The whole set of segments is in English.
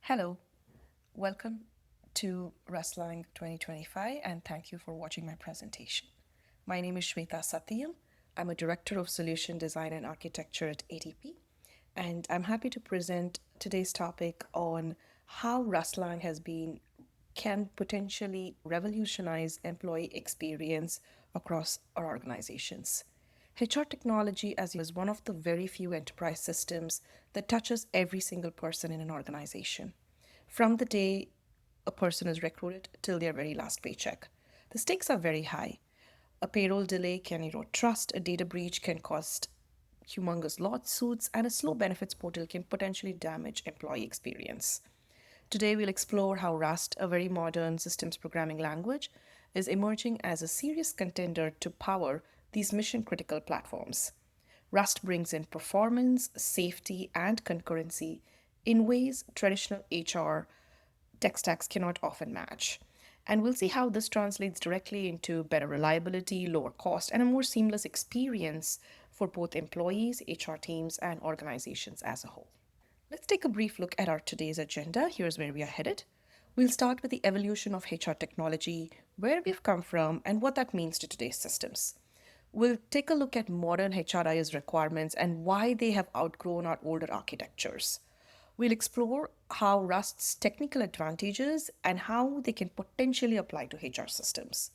Hello, welcome to Rustlang 2025 and thank you for watching my presentation. My name is Swetha Sathiyam. I'm a Director of Solution Design and Architecture at ADP, and I'm happy to present today's topic on how Rustlang can potentially revolutionize employee experience across our organizations. HR technology, as you know, is one of the very few enterprise systems that touches every single person in an organization. From the day a person is recruited till their very last paycheck. The stakes are very high. A payroll delay can erode trust, a data breach can cost humongous lawsuits, and a slow benefits portal can potentially damage employee experience. Today, we'll explore how Rust, a very modern systems programming language, is emerging as a serious contender to power these mission critical platforms. Rust brings in performance, safety, and concurrency in ways traditional HR tech stacks cannot often match. And we'll see how this translates directly into better reliability, lower cost, and a more seamless experience for both employees, HR teams, and organizations as a whole. Let's take a brief look at our today's agenda. Here's where we are headed. We'll start with the evolution of HR technology, where we've come from, and what that means to today's systems. We'll take a look at modern HRIS requirements and why they have outgrown our older architectures. We'll explore how Rust's technical advantages and how they can potentially apply to HR systems.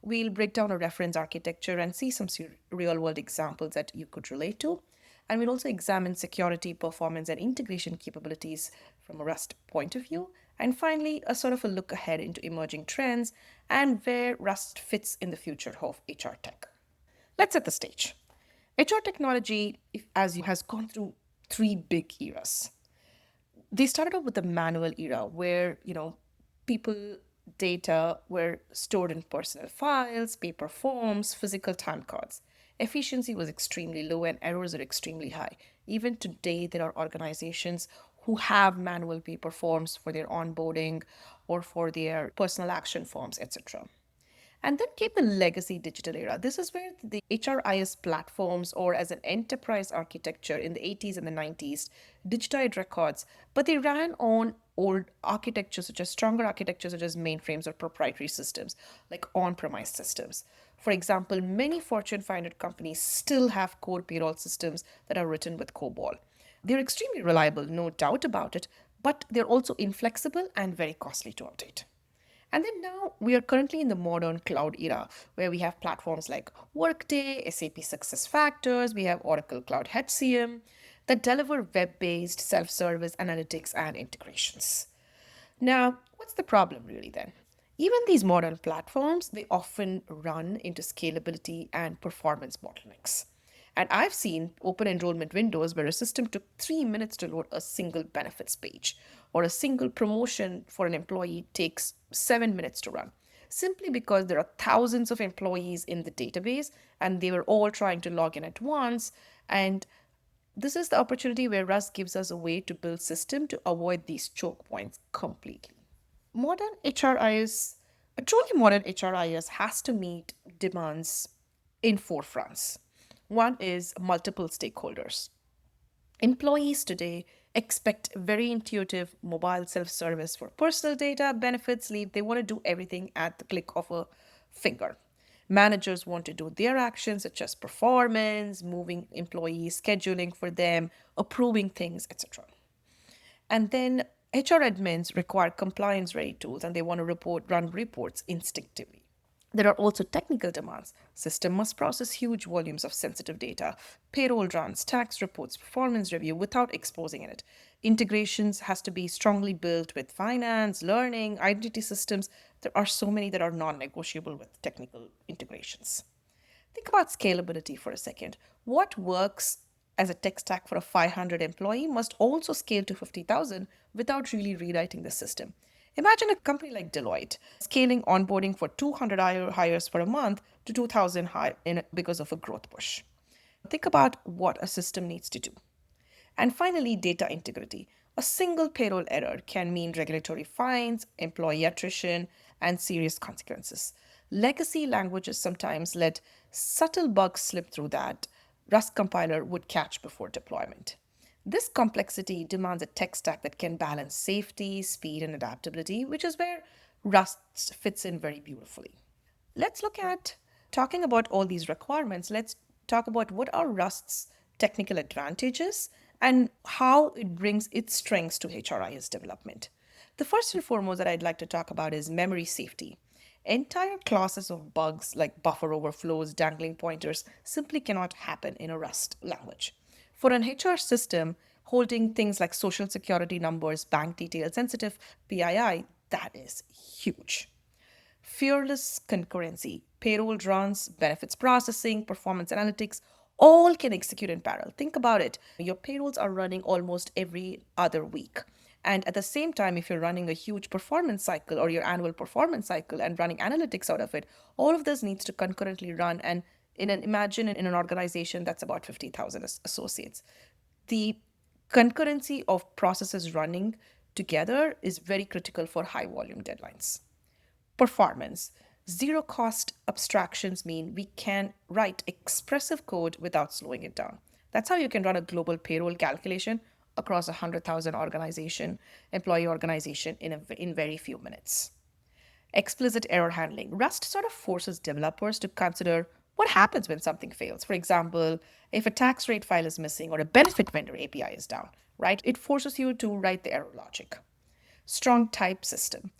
We'll break down a reference architecture and see some real world examples that you could relate to. And we'll also examine security, performance, and integration capabilities from a Rust point of view. And finally, a sort of a look ahead into emerging trends and where Rust fits in the future of HR tech. Let's set the stage. HR technology, as you has gone through three big eras. They started off with the manual era where, people data were stored in personal files, paper forms, physical time cards. Efficiency was extremely low and errors are extremely high. Even today, there are organizations who have manual paper forms for their onboarding or for their personal action forms, etc. And then came the legacy digital era. This is where the HRIS platforms, or as an enterprise architecture in the 80s and the 90s, digitized records, but they ran on old architecture, such as stronger architecture, such as mainframes or proprietary systems, like on premise systems. For example, many Fortune 500 companies still have core payroll systems that are written with COBOL. They're extremely reliable, no doubt about it, but they're also inflexible and very costly to update. And then now we are currently in the modern cloud era where we have platforms like Workday, SAP SuccessFactors, we have Oracle Cloud HCM that deliver web based self service analytics and integrations. Now, what's the problem really then? Even these modern platforms, they often run into scalability and performance bottlenecks. And I've seen open enrollment windows where a system took 3 minutes to load a single benefits page, or a single promotion for an employee takes 7 minutes to run, simply because there are thousands of employees in the database and they were all trying to log in at once. And this is the opportunity where Rust gives us a way to build system to avoid these choke points completely. Modern HRIS, a truly modern HRIS has to meet demands in four fronts. One is multiple stakeholders. Employees today expect very intuitive mobile self service for personal data, benefits, leave. They want to do everything at the click of a finger. Managers want to do their actions, such as performance, moving employees, scheduling for them, approving things, etc. And then HR admins require compliance ready tools and they want to run reports instinctively. There are also technical demands. System must process huge volumes of sensitive data, payroll runs, tax reports, performance review without exposing it. Integrations has to be strongly built with finance, learning, identity systems. There are so many that are non-negotiable with technical integrations. Think about scalability for a second. What works as a tech stack for a 500 employee must also scale to 50,000 without really rewriting the system. Imagine a company like Deloitte scaling onboarding for 200 hires per month to 2,000 because of a growth push. Think about what a system needs to do. And finally, data integrity. A single payroll error can mean regulatory fines, employee attrition, and serious consequences. Legacy languages sometimes let subtle bugs slip through that Rust compiler would catch before deployment. This complexity demands a tech stack that can balance safety, speed, and adaptability, which is where Rust fits in very beautifully. Let's look at talking about all these requirements. Let's talk about what are Rust's technical advantages and how it brings its strengths to HRIS development. The first and foremost that I'd like to talk about is memory safety. Entire classes of bugs like buffer overflows, dangling pointers simply cannot happen in a Rust language. For an HR system holding things like social security numbers, bank details, sensitive PII, that is huge. Fearless concurrency, payroll runs, benefits processing, performance analytics, all can execute in parallel. Think about it. Your payrolls are running almost every other week. And at the same time, if you're running a huge performance cycle or your annual performance cycle and running analytics out of it, all of this needs to concurrently run. And imagine in an organization that's about 50,000 associates. The concurrency of processes running together is very critical for high volume deadlines. Performance. Zero cost abstractions mean we can write expressive code without slowing it down. That's how you can run a global payroll calculation across a 100,000 employee organization in very few minutes. Explicit error handling. Rust sort of forces developers to consider what happens when something fails. For example, if a tax rate file is missing or a benefit vendor API is down, right? It forces you to write the error logic. Strong type system.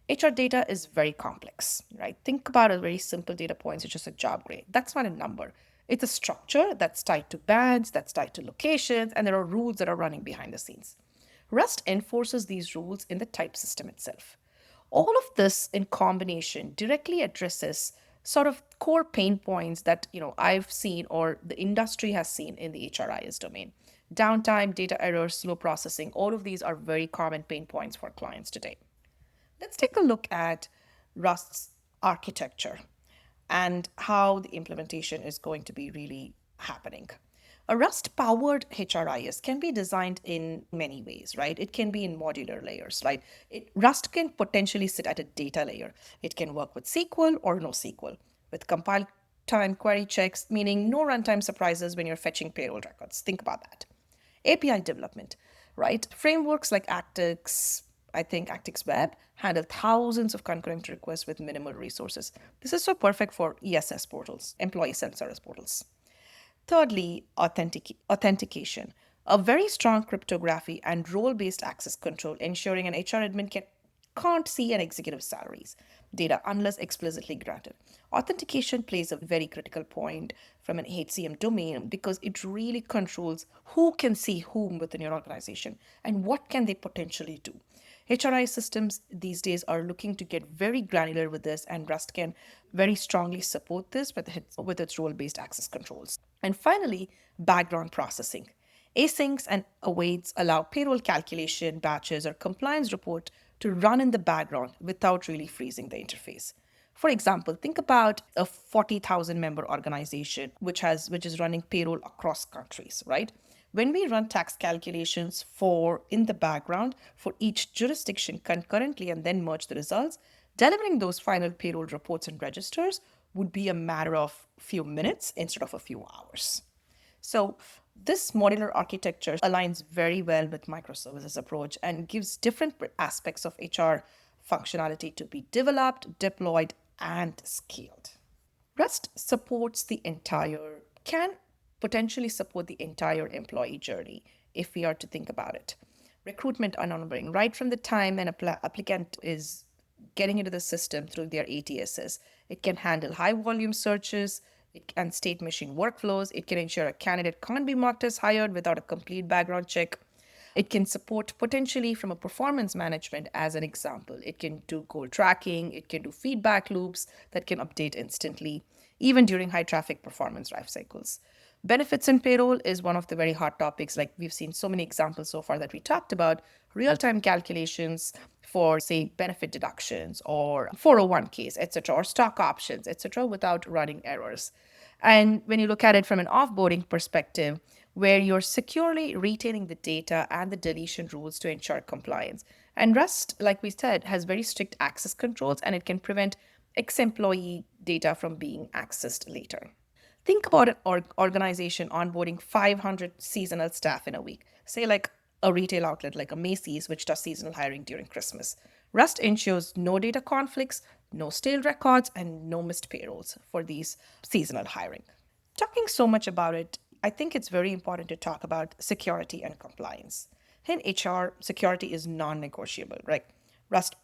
HR data is very complex, right? Think about a very simple data point, such as a job grade. That's not a number. It's a structure that's tied to bands, that's tied to locations, and there are rules that are running behind the scenes. Rust enforces these rules in the type system itself. All of this in combination directly addresses sort of core pain points that I've seen or the industry has seen in the HRIS domain. Downtime, data errors, slow processing, all of these are very common pain points for clients today. Let's take a look at Rust's architecture and how the implementation is going to be really happening. A Rust powered HRIS can be designed in many ways, right? It can be in modular layers, right? Rust can potentially sit at a data layer. It can work with SQL or NoSQL, with compile time query checks, meaning no runtime surprises when you're fetching payroll records. Think about that. API development, right? Frameworks like Actix, I think Actix Web, handle thousands of concurrent requests with minimal resources. This is so perfect for ESS portals, employee self-service portals. Thirdly, authentication. A very strong cryptography and role-based access control, ensuring an HR admin can't see an executive's salaries data unless explicitly granted. Authentication plays a very critical point from an HCM domain because it really controls who can see whom within your organization and what can they potentially do. HRI systems these days are looking to get very granular with this, and Rust can very strongly support this with its role-based access controls. And finally, background processing. Asyncs and awaits allow payroll calculation, batches, or compliance report to run in the background without really freezing the interface. For example, think about a 40,000 member organization which is running payroll across countries, right? When we run tax calculations for in the background for each jurisdiction concurrently and then merge the results, delivering those final payroll reports and registers would be a matter of few minutes instead of a few hours. So this modular architecture aligns very well with microservices approach and gives different aspects of HR functionality to be developed, deployed, and scaled. Rust can potentially support the entire employee journey if we are to think about it. Recruitment and onboarding, right from the time an applicant is getting into the system through their ATSs, it can handle high volume searches, it can state machine workflows, it can ensure a candidate can't be marked as hired without a complete background check. It can support potentially from a performance management as an example. It can do goal tracking, it can do feedback loops that can update instantly, even during high traffic performance life cycles. Benefits in payroll is one of the very hot topics. Like we've seen so many examples so far that we talked about real time calculations for, say, benefit deductions or 401ks, etc., or stock options, etc., without running errors. And when you look at it from an offboarding perspective, where you're securely retaining the data and the deletion rules to ensure compliance. And Rust, like we said, has very strict access controls and it can prevent ex employee data from being accessed later. Think about an organization onboarding 500 seasonal staff in a week. say like a retail outlet like a Macy's, which does seasonal hiring during Christmas. Rust ensures no data conflicts, no stale records, and no missed payrolls for these seasonal hiring. Talking so much about it, I think it's very important to talk about security and compliance. In HR, security is non negotiable, right? Rust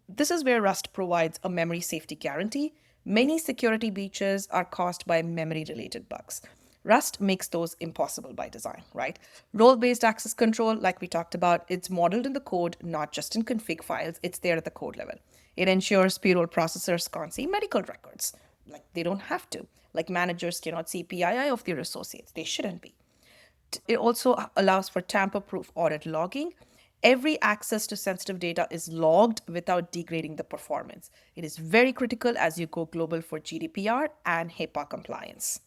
This is where Rust provides a memory safety guarantee. Many security breaches are caused by memory related bugs. Rust makes those impossible by design, right? Role based access control, like we talked about, it's modeled in the code, not just in config files, it's there at the code level. It ensures payroll processors can't see medical records, like they don't have to. Like managers cannot see PII of their associates, they shouldn't be. It also allows for tamper-proof audit logging. Every access to sensitive data is logged without degrading the performance. It is very critical as you go global for GDPR and HIPAA compliance.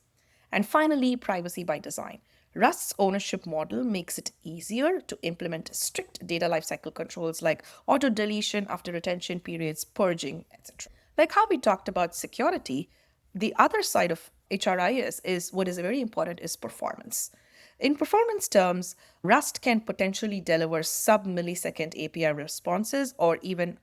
And finally, privacy by design. Rust's ownership model makes it easier to implement strict data lifecycle controls like auto deletion after retention periods, purging, etc. Like how we talked about security, the other side of HRIS is what is very important is performance. In performance terms, Rust can potentially deliver sub-millisecond API responses or even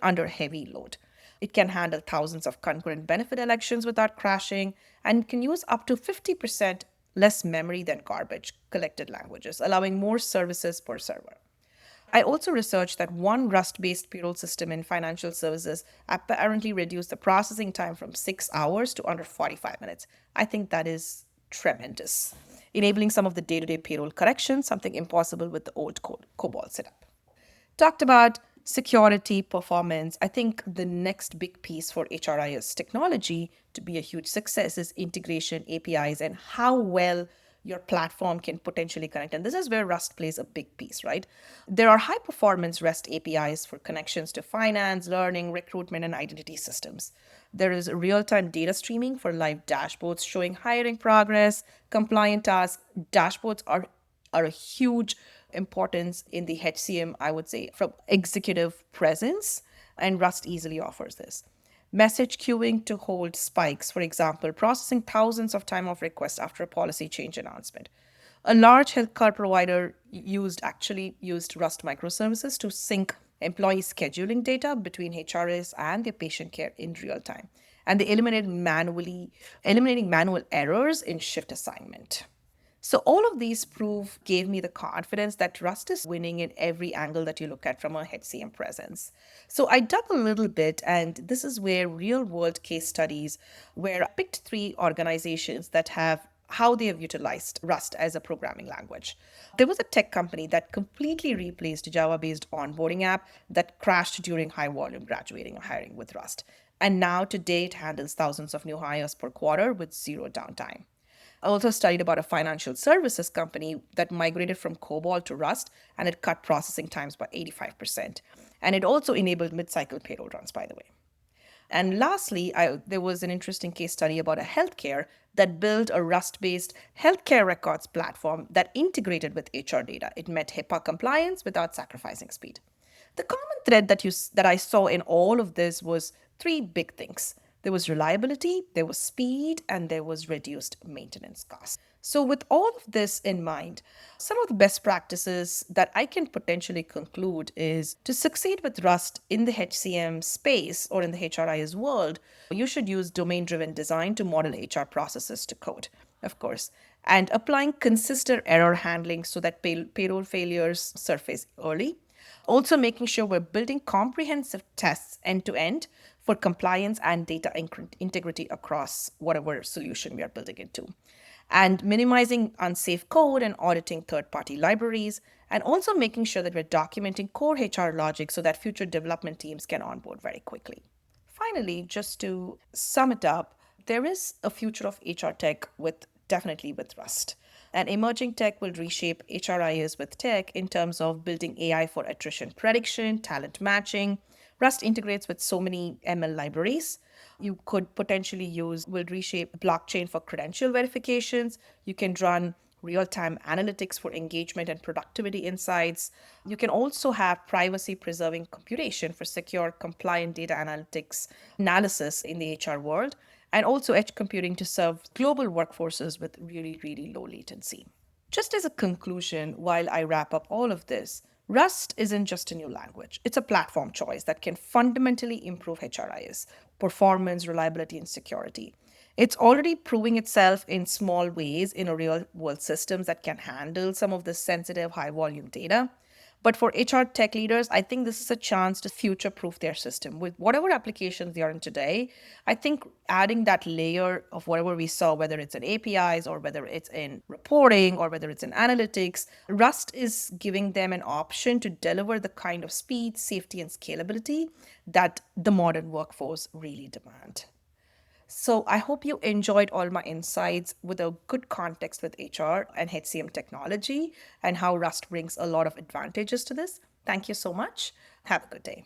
under heavy load. It can handle thousands of concurrent benefit elections without crashing and can use up to 50% less memory than garbage collected languages, allowing more services per server. I also researched that one Rust based payroll system in financial services apparently reduced the processing time from 6 hours to under 45 minutes. I think that is tremendous, enabling some of the day to day payroll corrections, something impossible with the old COBOL setup. Talked about security, performance. I think the next big piece for HRIS technology to be a huge success is integration, APIs, and how well your platform can potentially connect. And this is where Rust plays a big piece, right? There are high performance REST APIs for connections to finance, learning, recruitment, and identity systems. There is real time data streaming for live dashboards showing hiring progress, compliant tasks. Dashboards are a huge importance in the HCM, I would say, from executive presence, and Rust easily offers this. Message queuing to hold spikes, for example, processing thousands of time of requests after a policy change announcement. A large healthcare provider actually used Rust microservices to sync employee scheduling data between HRS and their patient care in real time. And they eliminating manual errors in shift assignment. So all of these proof gave me the confidence that Rust is winning in every angle that you look at from a HCM presence. So I dug a little bit, and this is where real world case studies, where I picked three organizations that have how they have utilized Rust as a programming language. There was a tech company that completely replaced a Java-based onboarding app that crashed during high volume graduating or hiring with Rust. And now to date handles thousands of new hires per quarter with zero downtime. I also studied about a financial services company that migrated from COBOL to Rust, and it cut processing times by 85%. And it also enabled mid-cycle payroll runs, by the way. And lastly, there was an interesting case study about a healthcare that built a Rust-based healthcare records platform that integrated with HR data. It met HIPAA compliance without sacrificing speed. The common thread that I saw in all of this was three big things. There was reliability, there was speed, and there was reduced maintenance costs. So, with all of this in mind, some of the best practices that I can potentially conclude is to succeed with Rust in the HCM space or in the HRIS world, you should use domain driven design to model HR processes to code, of course, and applying consistent error handling so that payroll failures surface early. Also, making sure we're building comprehensive tests end to end for compliance and data integrity across whatever solution we are building into. And minimizing unsafe code and auditing third party libraries, and also making sure that we're documenting core HR logic so that future development teams can onboard very quickly. Finally, just to sum it up, there is a future of HR tech with definitely with Rust. And emerging tech will reshape HRIS with tech in terms of building AI for attrition prediction, talent matching. Rust integrates with so many ML libraries. You could potentially will reshape blockchain for credential verifications. You can run real time analytics for engagement and productivity insights. You can also have privacy preserving computation for secure, compliant data analytics analysis in the HR world, and also edge computing to serve global workforces with really, really low latency. Just as a conclusion, while I wrap up all of this, Rust isn't just a new language. It's a platform choice that can fundamentally improve HRIS, performance, reliability, and security. It's already proving itself in small ways in a real world systems that can handle some of the sensitive high volume data. But for HR tech leaders, I think this is a chance to future proof their system with whatever applications they are in today. I think adding that layer of whatever we saw, whether it's in APIs or whether it's in reporting or whether it's in analytics, Rust is giving them an option to deliver the kind of speed, safety, and scalability that the modern workforce really demand. So I hope you enjoyed all my insights with a good context with HR and HCM technology and how Rust brings a lot of advantages to this. Thank you so much. Have a good day.